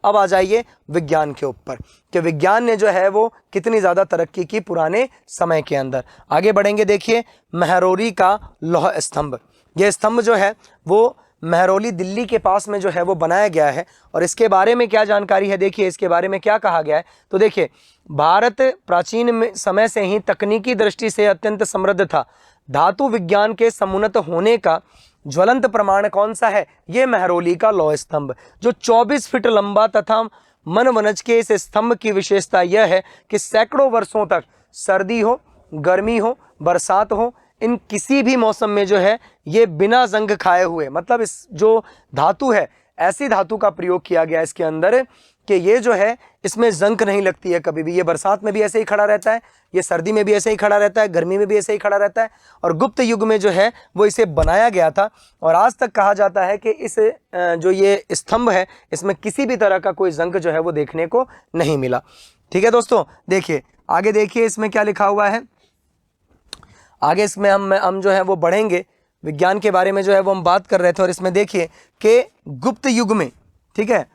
अब आ जाइए विज्ञान के ऊपर कि विज्ञान ने जो है वो कितनी ज़्यादा तरक्की की पुराने समय के अंदर। आगे बढ़ेंगे, देखिए महरौली का लौह स्तंभ। ये स्तंभ जो है वो महरौली दिल्ली के पास में जो है वो बनाया गया है। और इसके बारे में क्या जानकारी है, देखिए इसके बारे में क्या कहा गया है। तो देखिए भारत प्राचीन समय से ही तकनीकी दृष्टि से अत्यंत समृद्ध था। धातु विज्ञान के समुन्नत होने का ज्वलंत प्रमाण कौन सा है, ये महरौली का लौह स्तंभ, जो 24 फीट लंबा तथा मन वनज के इस स्तंभ की विशेषता यह है कि सैकड़ों वर्षों तक सर्दी हो, गर्मी हो, बरसात हो, इन किसी भी मौसम में जो है ये बिना जंग खाए हुए, मतलब इस जो धातु है ऐसी धातु का प्रयोग किया गया इसके अंदर कि ये जो है इसमें जंग नहीं लगती है कभी भी। ये बरसात में भी ऐसे ही खड़ा रहता है, ये सर्दी में भी ऐसे ही खड़ा रहता है, गर्मी में भी ऐसे ही खड़ा रहता है। और गुप्त युग में जो है वो इसे बनाया गया था और आज तक कहा जाता है कि इस जो ये स्तंभ है इसमें किसी भी तरह का कोई जंग जो है वो देखने को नहीं मिला। ठीक है दोस्तों, देखिए आगे देखिए इसमें क्या लिखा हुआ है। आगे इसमें हम जो है वो बढ़ेंगे, विज्ञान के बारे में जो है वो हम बात कर रहे थे। और इसमें देखिए कि गुप्त युग में, ठीक है,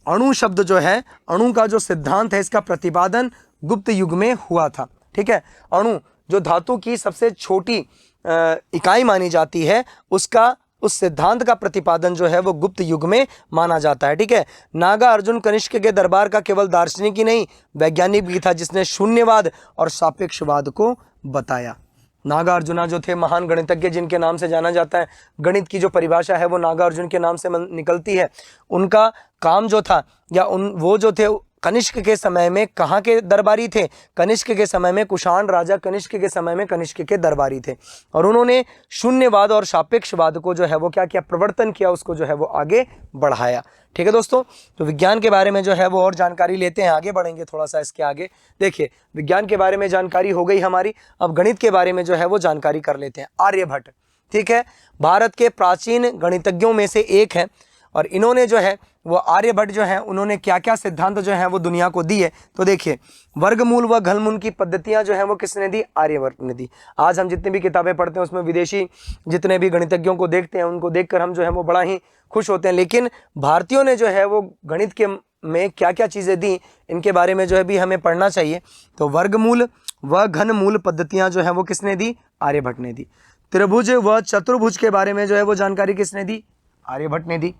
अणु शब्द जो है, अणु का जो सिद्धांत है इसका प्रतिपादन गुप्त युग में हुआ था। ठीक है, अणु जो धातु की सबसे छोटी इकाई मानी जाती है उसका उस सिद्धांत का प्रतिपादन जो है वो गुप्त युग में माना जाता है। ठीक है, नागा अर्जुन कनिष्क के दरबार का केवल दार्शनिक ही नहीं वैज्ञानिक भी था जिसने शून्यवाद और सापेक्षवाद को बताया। नागार्जुना जो थे महान गणितज्ञ जिनके नाम से जाना जाता है, गणित की जो परिभाषा है वो नागार्जुन के नाम से निकलती है। उनका काम जो था या वो जो थे कनिष्क के समय में कहाँ के दरबारी थे, कनिष्क के समय में, कुषाण राजा कनिष्क के समय में कनिष्क के दरबारी थे। और उन्होंने शून्यवाद और सापेक्षवाद को जो है वो क्या किया, प्रवर्तन किया, उसको जो है वो आगे बढ़ाया। ठीक है दोस्तों, तो विज्ञान के बारे में जो है वो और जानकारी लेते हैं, आगे बढ़ेंगे थोड़ा सा इसके आगे। देखिए विज्ञान के बारे में जानकारी हो गई हमारी, अब गणित के बारे में जो है वो जानकारी कर लेते हैं। आर्यभट्ट, ठीक है, भारत के प्राचीन गणितज्ञों में से एक है और इन्होंने जो है वो आर्यभट्ट जो है उन्होंने क्या क्या सिद्धांत जो है वो दुनिया को दी है। तो देखिए वर्गमूल व घनमूल की पद्धतियां जो है वो किसने दी, आर्यभट्ट ने दी। आज हम जितनी भी किताबें पढ़ते हैं उसमें विदेशी जितने भी गणितज्ञों को देखते हैं उनको देखकर हम जो है वो बड़ा ही खुश होते हैं, लेकिन भारतीयों ने जो है वो गणित के में क्या क्या चीज़ें दी इनके बारे में जो है भी हमें पढ़ना चाहिए। तो वर्गमूल व घनमूल पद्धतियाँ जो है वो किसने दी, आर्यभट्ट ने दी। त्रिभुज व चतुर्भुज के बारे में जो है वो जानकारी किसने दी, आर्यभट्ट ने दी।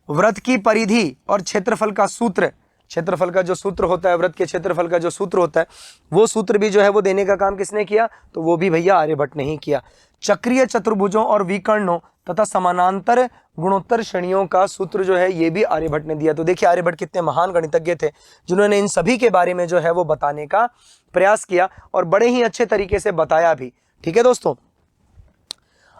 वृत्त की परिधि और क्षेत्रफल का सूत्र, क्षेत्रफल का जो सूत्र होता है, वृत्त के क्षेत्रफल का जो सूत्र होता है वो सूत्र भी जो है वो देने का काम किसने किया, तो वो भी भैया आर्यभट्ट ने ही किया। चक्रीय चतुर्भुजों और विकर्णों तथा समानांतर गुणोत्तर श्रेणियों का सूत्र जो है ये भी आर्यभट्ट ने दिया। तो देखिए आर्यभट्ट कितने महान गणितज्ञ थे जिन्होंने इन सभी के बारे में जो है वो बताने का प्रयास किया और बड़े ही अच्छे तरीके से बताया भी। ठीक है दोस्तों,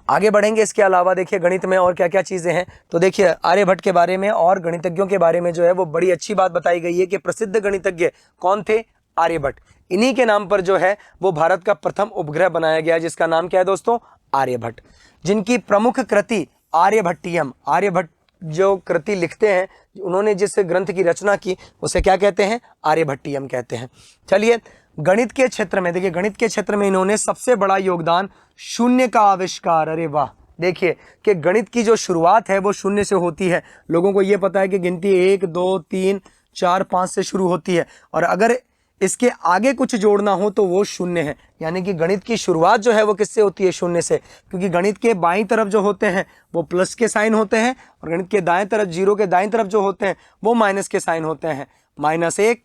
आगे बढ़ेंगे। इसके अलावा देखिए गणित में और क्या क्या चीज़ें हैं। तो देखिए आर्यभट्ट के बारे में और गणितज्ञों के बारे में जो है वो बड़ी अच्छी बात बताई गई है कि प्रसिद्ध गणितज्ञ कौन थे, आर्यभट्ट। इन्हीं के नाम पर जो है वो भारत का प्रथम उपग्रह बनाया गया जिसका नाम क्या है दोस्तों, आर्यभट्ट। जिनकी प्रमुख कृति आर्यभट्टियम, आर्यभट्ट जो कृति लिखते हैं, उन्होंने जिस ग्रंथ की रचना की उसे क्या कहते हैं, आर्यभट्टियम कहते हैं। चलिए गणित के क्षेत्र में देखिए, गणित के क्षेत्र में इन्होंने सबसे बड़ा योगदान शून्य का आविष्कार। अरे वाह, देखिए कि गणित की जो शुरुआत है वो शून्य से होती है। लोगों को ये पता है कि गिनती 1 2 3 4 5 से शुरू होती है और अगर इसके आगे कुछ जोड़ना हो तो वो शून्य है। यानी कि गणित की शुरुआत जो है वो किससे होती है, शून्य से, क्योंकि गणित के बाईं तरफ जो होते हैं वो प्लस के साइन होते हैं और गणित के दाएं तरफ, जीरो के दाएं तरफ जो होते हैं वो माइनस के साइन होते हैं। -1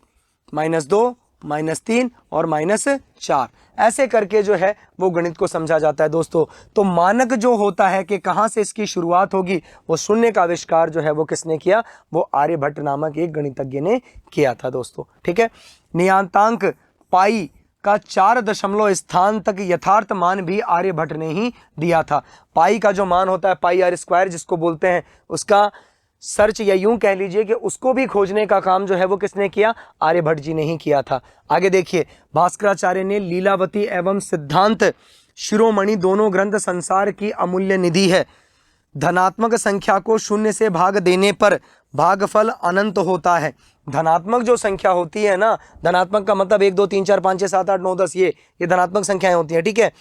-2 -3 और -4, ऐसे करके जो है वो गणित को समझा जाता है दोस्तों। तो मानक जो होता है कि कहाँ से इसकी शुरुआत होगी, वो शून्य का आविष्कार जो है वो किसने किया, वो आर्यभट्ट नामक एक गणितज्ञ ने किया था दोस्तों। ठीक है, नियतांक पाई का 4 दशमलव स्थान तक यथार्थ मान भी आर्यभट्ट ने ही दिया था। पाई का जो मान होता है, पाई आर स्क्वायर जिसको बोलते हैं, उसका सर्च या यूं कह लीजिए कि उसको भी खोजने का काम जो है वो किसने किया, आर्यभट्ट जी ने ही किया था। आगे देखिए भास्कराचार्य ने लीलावती एवं सिद्धांत शिरोमणि दोनों ग्रंथ संसार की अमूल्य निधि है। धनात्मक संख्या को शून्य से भाग देने पर भागफल अनंत होता है। धनात्मक जो संख्या होती है ना, धनात्मक का मतलब 1 2 3 4 5 6 7 8 9 10, ये धनात्मक संख्याएं होती हैं। ठीक है,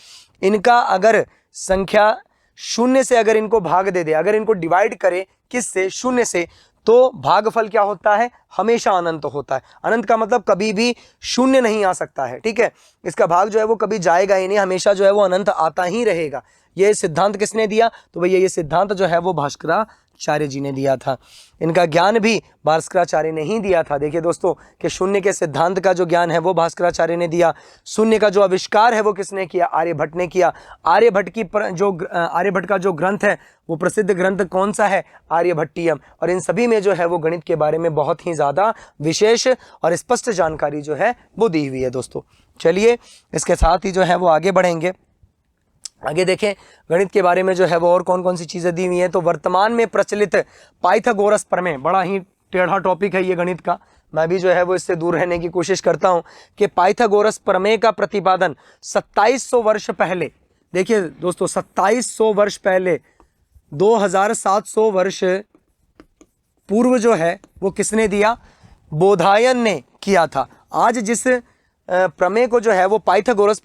इनका अगर संख्या शून्य से अगर इनको भाग दे दे, अगर इनको डिवाइड करे किससे, शून्य से, तो भागफल क्या होता है, हमेशा अनंत होता है। अनंत का मतलब कभी भी शून्य नहीं आ सकता है, ठीक है। इसका भाग जो है वो कभी जाएगा ही नहीं, हमेशा जो है वो अनंत आता ही रहेगा। ये सिद्धांत किसने दिया, तो भैया ये सिद्धांत जो है वो भास्कराचार्य जी ने दिया था। इनका ज्ञान भी भास्कराचार्य ने ही दिया था। देखिए दोस्तों कि शून्य के सिद्धांत का जो ज्ञान है वो भास्कराचार्य ने दिया। शून्य का जो आविष्कार है वो किसने किया, आर्यभट्ट ने किया। आर्यभट्ट का जो ग्रंथ है वो प्रसिद्ध ग्रंथ कौन सा है, आर्यभट्टियम। और इन सभी में जो है वो गणित के बारे में बहुत ही ज़्यादा विशेष और स्पष्ट जानकारी जो है वो दी हुई है दोस्तों। चलिए इसके साथ ही जो है वो आगे बढ़ेंगे। आगे देखें गणित के बारे में जो है वो और कौन कौन सी चीज़ें दी हुई हैं। तो वर्तमान में प्रचलित पाइथागोरस प्रमेय, बड़ा ही टेढ़ा टॉपिक है ये गणित का, मैं भी जो है वो इससे दूर रहने की कोशिश करता हूं कि पाइथागोरस प्रमेय का प्रतिपादन 2700 वर्ष पहले, देखिए दोस्तों 2700 वर्ष पहले, 2700 वर्ष पूर्व जो है वो किसने दिया, बोधायन ने किया था। आज जिस प्रमेय को जो है वो पाइथागोरस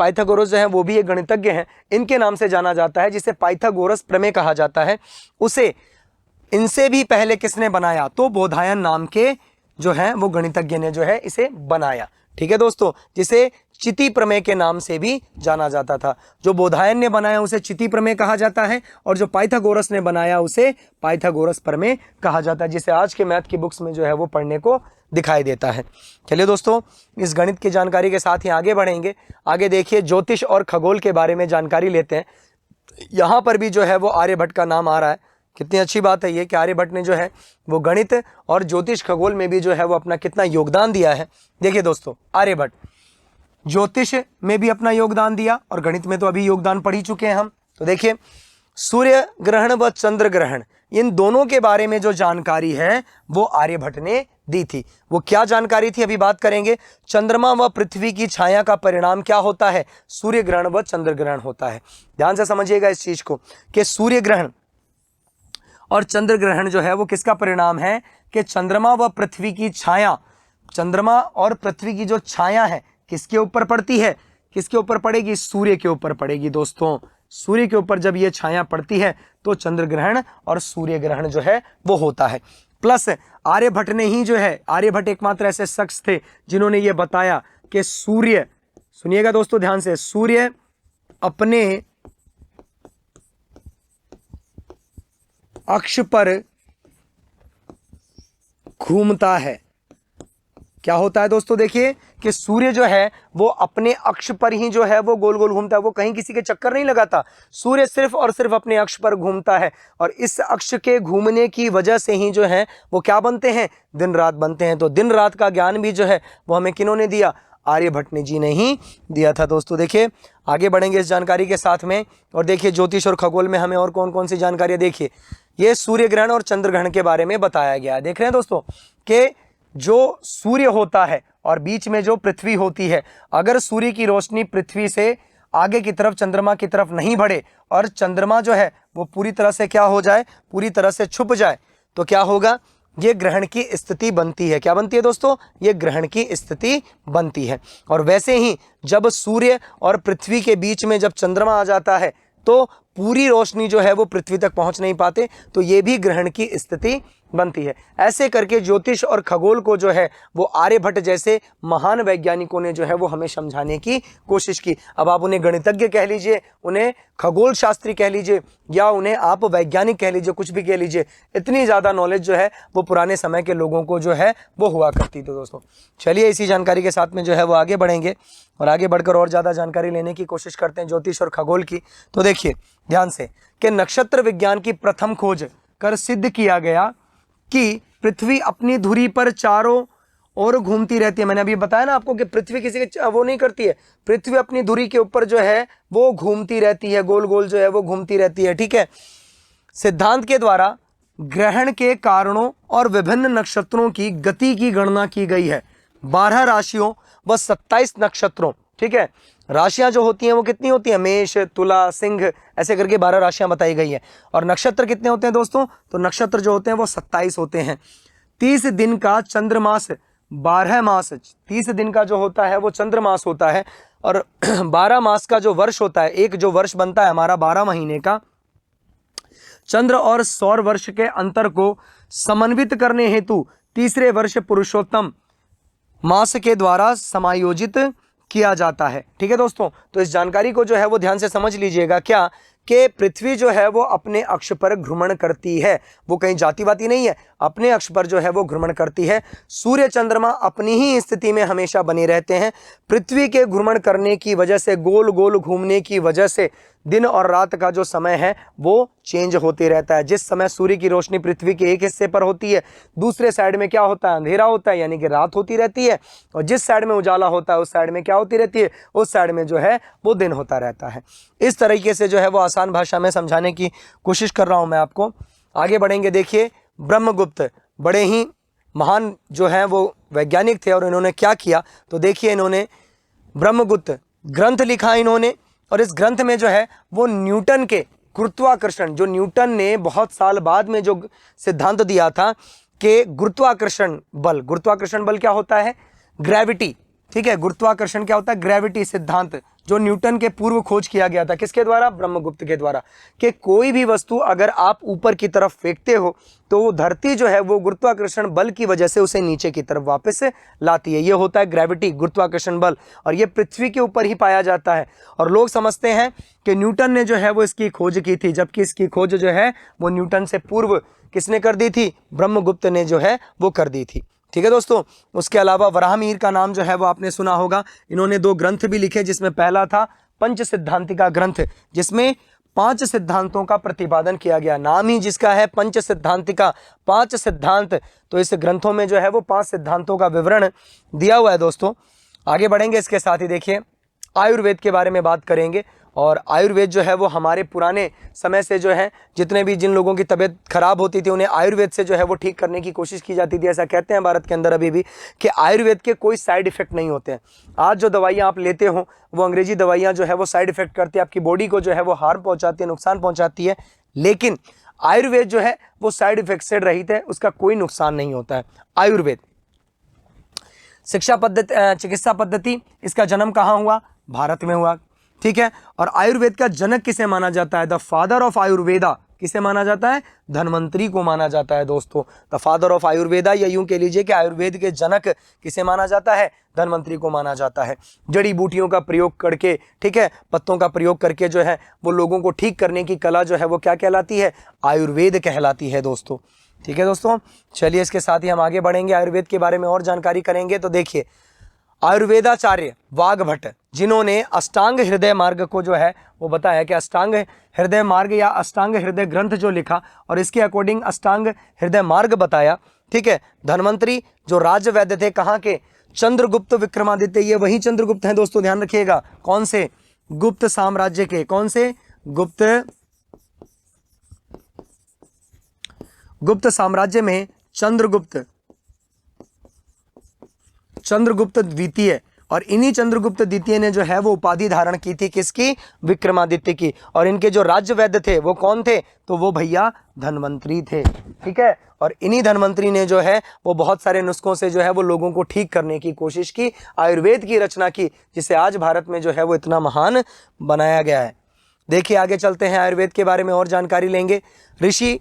जो है वो भी एक गणितज्ञ हैं, इनके नाम से जाना जाता है, जिसे पाइथागोरस प्रमेय कहा जाता है। उसे इनसे भी पहले किसने बनाया, तो बोधायन नाम के जो है वो गणितज्ञ ने जो है इसे बनाया, ठीक है दोस्तों, जिसे चिति प्रमेय के नाम से भी जाना जाता था। जो बोधायन ने बनाया उसे चिति प्रमेय कहा जाता है, और जो पाइथागोरस ने बनाया उसे पाइथागोरस प्रमेय कहा जाता है, जिसे आज के मैथ की बुक्स में जो है वो पढ़ने को दिखाई देता है। चलिए दोस्तों इस गणित की जानकारी के साथ ही आगे बढ़ेंगे। आगे देखिए ज्योतिष और खगोल के बारे में जानकारी लेते हैं। यहाँ पर भी जो है वो आर्यभट्ट का नाम आ रहा है। कितनी अच्छी बात है ये कि आर्यभट्ट ने जो है वो गणित और ज्योतिष खगोल में भी जो है वो अपना कितना योगदान दिया है। देखिए दोस्तों आर्यभट्ट ज्योतिष में भी अपना योगदान दिया और गणित में तो अभी योगदान पढ़ ही चुके हैं हम। तो देखिए सूर्य ग्रहण व चंद्र ग्रहण, इन दोनों के बारे में जो जानकारी है वो आर्यभट्ट ने दी थी। वो क्या जानकारी थी अभी बात करेंगे। चंद्रमा व पृथ्वी की छाया का परिणाम क्या होता है, सूर्य ग्रहण व चंद्र ग्रहण होता है। ध्यान से समझिएगा इस चीज को कि सूर्य ग्रहण और चंद्र ग्रहण जो है वो किसका परिणाम है कि चंद्रमा व पृथ्वी की छाया, चंद्रमा और पृथ्वी की जो छाया है किसके ऊपर पड़ती है, किसके ऊपर पड़ेगी, सूर्य के ऊपर पड़ेगी दोस्तों। सूर्य के ऊपर जब ये छाया पड़ती है तो चंद्र ग्रहण और सूर्य ग्रहण जो है वो होता है। प्लस आर्यभट्ट ने ही जो है, आर्यभट्ट एकमात्र ऐसे शख्स थे जिन्होंने ये बताया कि सूर्य, सुनिएगा दोस्तों ध्यान से, सूर्य अपने अक्ष पर घूमता है। क्या होता है दोस्तों, देखिए कि सूर्य जो है वो अपने अक्ष पर ही जो है वो गोल गोल घूमता है, वो कहीं किसी के चक्कर नहीं लगाता। सूर्य सिर्फ और सिर्फ अपने अक्ष पर घूमता है, और इस अक्ष के घूमने की वजह से ही जो है वो क्या बनते हैं, दिन रात बनते हैं। तो दिन रात का ज्ञान भी जो है वो हमें किन्होंने दिया, आर्यभट्ट ने जी ने ही दिया था दोस्तों। देखिए आगे बढ़ेंगे इस जानकारी के साथ में, और देखिए ज्योतिष और खगोल में हमें और कौन कौन सी जानकारियाँ, देखिए ये सूर्य ग्रहण और चंद्र ग्रहण के बारे में बताया गया है। देख रहे हैं दोस्तों कि जो सूर्य होता है और बीच में जो पृथ्वी होती है, अगर सूर्य की रोशनी पृथ्वी से आगे की तरफ चंद्रमा की तरफ नहीं बढ़े और चंद्रमा जो है वो पूरी तरह से क्या हो जाए, पूरी तरह से छुप जाए, तो क्या होगा, ये ग्रहण की स्थिति बनती है। क्या बनती है दोस्तों, ये ग्रहण की स्थिति बनती है। और वैसे ही जब सूर्य और पृथ्वी के बीच में जब चंद्रमा आ जाता है तो पूरी रोशनी जो है वो पृथ्वी तक पहुंच नहीं पाते, तो ये भी ग्रहण की स्थिति बनती है। ऐसे करके ज्योतिष और खगोल को जो है वो आर्यभट्ट जैसे महान वैज्ञानिकों ने जो है वो हमें समझाने की कोशिश की। अब आप उन्हें गणितज्ञ कह लीजिए, उन्हें खगोल शास्त्री कह लीजिए, या उन्हें आप वैज्ञानिक कह लीजिए, कुछ भी कह लीजिए, इतनी ज़्यादा नॉलेज जो है वो पुराने समय के लोगों को जो है वो हुआ करती थी दोस्तों। चलिए इसी जानकारी के साथ में जो है वो आगे बढ़ेंगे, और आगे बढ़कर और ज़्यादा जानकारी लेने की कोशिश करते हैं ज्योतिष और खगोल की। तो देखिए ध्यान से कि नक्षत्र विज्ञान की प्रथम खोज कर सिद्ध किया गया कि पृथ्वी अपनी धुरी पर चारों ओर घूमती रहती है। मैंने अभी बताया ना आपको कि पृथ्वी किसी के वो नहीं करती है, पृथ्वी अपनी धुरी के ऊपर जो है वो घूमती रहती है, गोल गोल जो है वो घूमती रहती है, ठीक है। सिद्धांत के द्वारा ग्रहण के कारणों और विभिन्न नक्षत्रों की गति की गणना की गई है। 12 राशियों व 27 नक्षत्रों, ठीक है। राशियां जो होती हैं वो कितनी होती हैं, मेष, तुला, सिंह, ऐसे करके 12 राशियां बताई गई है। और नक्षत्र कितने होते हैं दोस्तों, तो नक्षत्र जो होते हैं वो 27 होते हैं। 30 दिन का चंद्रमास, 12 मास, 30 दिन का जो होता है वो चंद्रमास होता है, और 12 मास का जो वर्ष होता है, एक जो वर्ष बनता है हमारा 12 महीने का, चंद्र और सौर वर्ष के अंतर को समन्वित करने हेतु तीसरे वर्ष पुरुषोत्तम मास के द्वारा समायोजित किया जाता है। ठीक है दोस्तों, तो इस जानकारी को जो है वो ध्यान से समझ लीजिएगा क्या कि पृथ्वी जो है वो अपने अक्ष पर घूर्णन करती है, वो कहीं जाती बाती नहीं है, अपने अक्ष पर जो है वो घूर्णन करती है। सूर्य चंद्रमा अपनी ही स्थिति में हमेशा बने रहते हैं। पृथ्वी के घूर्णन करने की वजह से, गोल गोल घूमने की वजह से दिन और रात का जो समय है वो चेंज होते रहता है। जिस समय सूर्य की रोशनी पृथ्वी के एक हिस्से पर होती है, दूसरे साइड में क्या होता है, अंधेरा होता है, यानी कि रात होती रहती है। और जिस साइड में उजाला होता है उस साइड में क्या होती रहती है, उस साइड में जो है वो दिन होता रहता है। इस तरीके से जो है वो आसान भाषा में समझाने की कोशिश कर रहा हूं मैं आपको। आगे बढ़ेंगे। देखिए, ब्रह्मगुप्त बड़े ही महान जो हैं वो वैज्ञानिक थे और इन्होंने क्या किया, तो देखिए इन्होंने ब्रह्मगुप्त ग्रंथ लिखा इन्होंने, और इस ग्रंथ में जो है वो न्यूटन के गुरुत्वाकर्षण, जो न्यूटन ने बहुत साल बाद में जो सिद्धांत दिया था कि गुरुत्वाकर्षण बल क्या होता है, ग्रेविटी। ठीक है, गुरुत्वाकर्षण क्या होता है, ग्रेविटी सिद्धांत, जो न्यूटन के पूर्व खोज किया गया था, किसके द्वारा, ब्रह्मगुप्त के द्वारा, कि कोई भी वस्तु अगर आप ऊपर की तरफ फेंकते हो तो वो धरती जो है वो गुरुत्वाकर्षण बल की वजह से उसे नीचे की तरफ वापस लाती है। ये होता है ग्रेविटी, गुरुत्वाकर्षण बल, और ये पृथ्वी के ऊपर ही पाया जाता है। और लोग समझते हैं कि न्यूटन ने जो है वो इसकी खोज की थी, जबकि इसकी खोज जो है वो न्यूटन से पूर्व किसने कर दी थी, ब्रह्मगुप्त ने जो है वो कर दी थी। ठीक है दोस्तों, उसके अलावा वराहमिहिर का नाम जो है वो आपने सुना होगा। इन्होंने 2 ग्रंथ भी लिखे, जिसमें पहला था पंच सिद्धांतिका ग्रंथ, जिसमें 5 सिद्धांतों का प्रतिपादन किया गया। नाम ही जिसका है पंच सिद्धांतिका, 5 सिद्धांत। तो इस ग्रंथों में जो है वो 5 सिद्धांतों का विवरण दिया हुआ है दोस्तों। आगे बढ़ेंगे, इसके साथ ही देखिए आयुर्वेद के बारे में बात करेंगे। और आयुर्वेद जो है वो हमारे पुराने समय से जो है जितने भी जिन लोगों की तबीयत खराब होती थी उन्हें आयुर्वेद से जो है वो ठीक करने की कोशिश की जाती थी। ऐसा कहते हैं भारत के अंदर अभी भी कि आयुर्वेद के कोई साइड इफेक्ट नहीं होते हैं। आज जो दवाइयाँ आप लेते हो वो अंग्रेजी दवाइयाँ जो है वो साइड इफेक्ट करती है, आपकी बॉडी को जो है वो हार्म पहुँचाती है, नुकसान पहुँचाती है। लेकिन आयुर्वेद जो है वो साइड इफेक्ट से रहित है, उसका कोई नुकसान नहीं होता है। आयुर्वेद चिकित्सा पद्धति, इसका जन्म कहाँ हुआ, भारत में हुआ। ठीक है, और आयुर्वेद का जनक किसे माना जाता है, द फादर ऑफ आयुर्वेदा किसे माना जाता है, धन्वंतरी को माना जाता है दोस्तों। द फादर ऑफ आयुर्वेदा, या यूं कह लीजिए कि आयुर्वेद के जनक किसे माना जाता है, धन्वंतरी को माना जाता है। जड़ी बूटियों का प्रयोग करके, ठीक है, पत्तों का प्रयोग करके जो है वो लोगों को ठीक करने की कला जो है वो क्या कहलाती है, आयुर्वेद कहलाती है दोस्तों। ठीक है दोस्तों, चलिए इसके साथ ही हम आगे बढ़ेंगे, आयुर्वेद के बारे में और जानकारी करेंगे। तो देखिए, आयुर्वेदाचार्य वाघभट्ट, जिन्होंने अष्टांग हृदय मार्ग को जो है वो बताया कि अष्टांग हृदय मार्ग या अष्टांग हृदय ग्रंथ जो लिखा और इसके अकॉर्डिंग अष्टांग हृदय मार्ग बताया। ठीक है, धन्वंतरी जो राजवैद्य थे, कहाँ के, चंद्रगुप्त विक्रमादित्य, ये वही चंद्रगुप्त हैं दोस्तों, ध्यान रखिएगा। कौन से, गुप्त साम्राज्य के, कौन से, गुप्त साम्राज्य में चंद्रगुप्त द्वितीय, और इन्हीं चंद्रगुप्त द्वितीय ने जो है वो उपाधि धारण की थी, किसकी, विक्रमादित्य की। और इनके जो राज्य वैद्य थे वो कौन थे, तो वो भैया धन्वंतरी थे। ठीक है, और इन्हीं धन्वंतरी ने जो है वो बहुत सारे नुस्खों से जो है वो लोगों को ठीक करने की कोशिश की, आयुर्वेद की रचना की, जिसे आज भारत में जो है वो इतना महान बनाया गया है। देखिए आगे चलते हैं, आयुर्वेद के बारे में और जानकारी लेंगे। ऋषि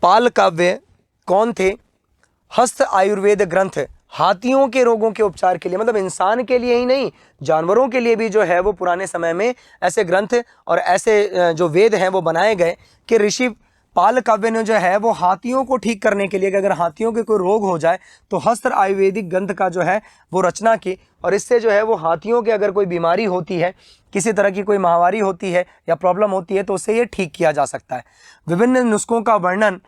पालकाव्य कौन थे, हस्त आयुर्वेद ग्रंथ हाथियों के रोगों के उपचार के लिए, मतलब इंसान के लिए ही नहीं, जानवरों के लिए भी जो है वो पुराने समय में ऐसे ग्रंथ और ऐसे जो वेद हैं वो बनाए गए कि ऋषि पालकाव्य ने जो है वो हाथियों को ठीक करने के लिए, कि अगर हाथियों के कोई रोग हो जाए तो हस्त आयुर्वेदिक ग्रंथ का जो है वो रचना की, और इससे जो है वो हाथियों के अगर कोई बीमारी होती है, किसी तरह की कोई महामारी होती है या प्रॉब्लम होती है, तो उससे ये ठीक किया जा सकता है। विभिन्न नुस्खों का वर्णन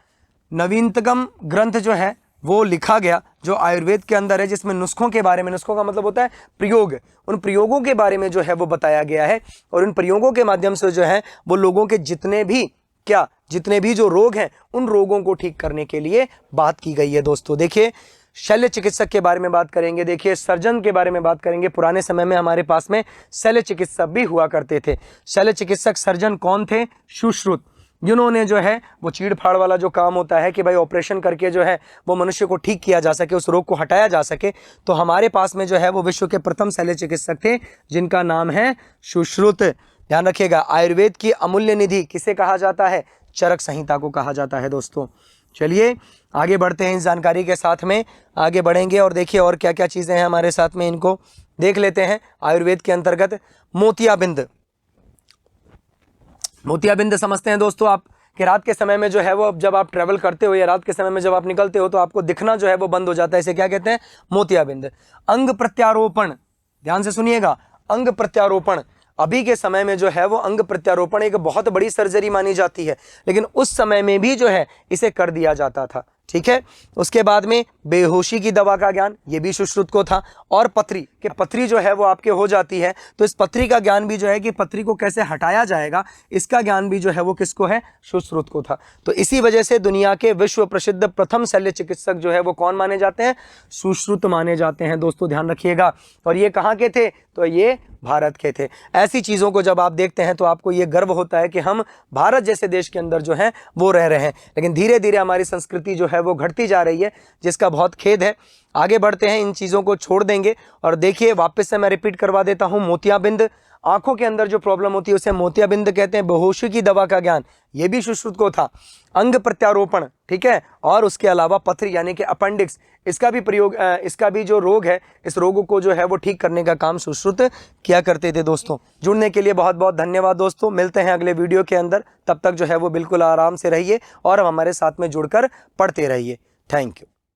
नवीनतम ग्रंथ जो है वो लिखा गया, जो आयुर्वेद के अंदर है, जिसमें नुस्खों के बारे में, नुस्खों का मतलब होता है प्रयोग, उन प्रयोगों के बारे में जो है वो बताया गया है। और उन प्रयोगों के माध्यम से जो है वो लोगों के जितने भी जो रोग हैं उन रोगों को ठीक करने के लिए बात की गई है दोस्तों। देखिए शल्य चिकित्सक के बारे में बात करेंगे, देखिए सर्जन के बारे में बात करेंगे। पुराने समय में हमारे पास में शल्य चिकित्सक भी हुआ करते थे। शल्य चिकित्सक सर्जन कौन थे, सुश्रुत, जिन्होंने जो है वो चीड़ फाड़ वाला जो काम होता है कि भाई ऑपरेशन करके जो है वो मनुष्य को ठीक किया जा सके, उस रोग को हटाया जा सके, तो हमारे पास में जो है वो विश्व के प्रथम शल्य चिकित्सक थे, जिनका नाम है सुश्रुत। ध्यान रखिएगा, आयुर्वेद की अमूल्य निधि किसे कहा जाता है, चरक संहिता को कहा जाता है दोस्तों। चलिए आगे बढ़ते हैं इस जानकारी के साथ में, आगे बढ़ेंगे और देखिए और क्या क्या चीज़ें हैं हमारे साथ में, इनको देख लेते हैं। आयुर्वेद के अंतर्गत मोतियाबिंद, मोतियाबिंद समझते हैं दोस्तों आप कि रात के समय में जो है वो जब आप ट्रैवल करते हो या रात के समय में जब आप निकलते हो तो आपको दिखना जो है वो बंद हो जाता है, इसे क्या कहते हैं? मोतियाबिंद। अंग प्रत्यारोपण, ध्यान से सुनिएगा, अंग प्रत्यारोपण अभी के समय में जो है वो अंग प्रत्यारोपण एक बहुत बड़ी सर्जरी मानी जाती है, लेकिन उस समय में भी जो है इसे कर दिया जाता था, ठीक है। उसके बाद में बेहोशी की दवा का ज्ञान, ये भी सुश्रुत को था। और पथरी, कि पथरी जो है वो आपके हो जाती है तो इस पथरी का ज्ञान भी जो है कि पथरी को कैसे हटाया जाएगा, इसका ज्ञान भी जो है वो किसको है? सुश्रुत को था। तो इसी वजह से दुनिया के विश्व प्रसिद्ध प्रथम शल्य चिकित्सक जो है वो कौन माने जाते हैं? सुश्रुत माने जाते हैं दोस्तों, ध्यान रखिएगा। और ये कहाँ के थे? तो ये भारत के थे। ऐसी चीज़ों को जब आप देखते हैं तो आपको ये गर्व होता है कि हम भारत जैसे देश के अंदर जो है वो रह रहे हैं, लेकिन धीरे धीरे हमारी संस्कृति जो है वो घटती जा रही है, जिसका बहुत खेद है। आगे बढ़ते हैं, इन चीज़ों को छोड़ देंगे और देखिए वापस से मैं रिपीट करवा देता हूँ। मोतियाबिंद, आंखों के अंदर जो प्रॉब्लम होती है उसे मोतियाबिंद कहते हैं। बेहोशी की दवा का ज्ञान, ये भी सुश्रुत को था। अंग प्रत्यारोपण, ठीक है, और उसके अलावा पथरी यानी कि अपेंडिक्स, इसका भी प्रयोग, इसका भी जो रोग है, इस रोग को जो है वो ठीक करने का काम सुश्रुत किया करते थे दोस्तों। जुड़ने के लिए बहुत बहुत धन्यवाद दोस्तों, मिलते हैं अगले वीडियो के अंदर। तब तक जो है वो बिल्कुल आराम से रहिए और हमारे साथ में जुड़कर पढ़ते रहिए। Thank you.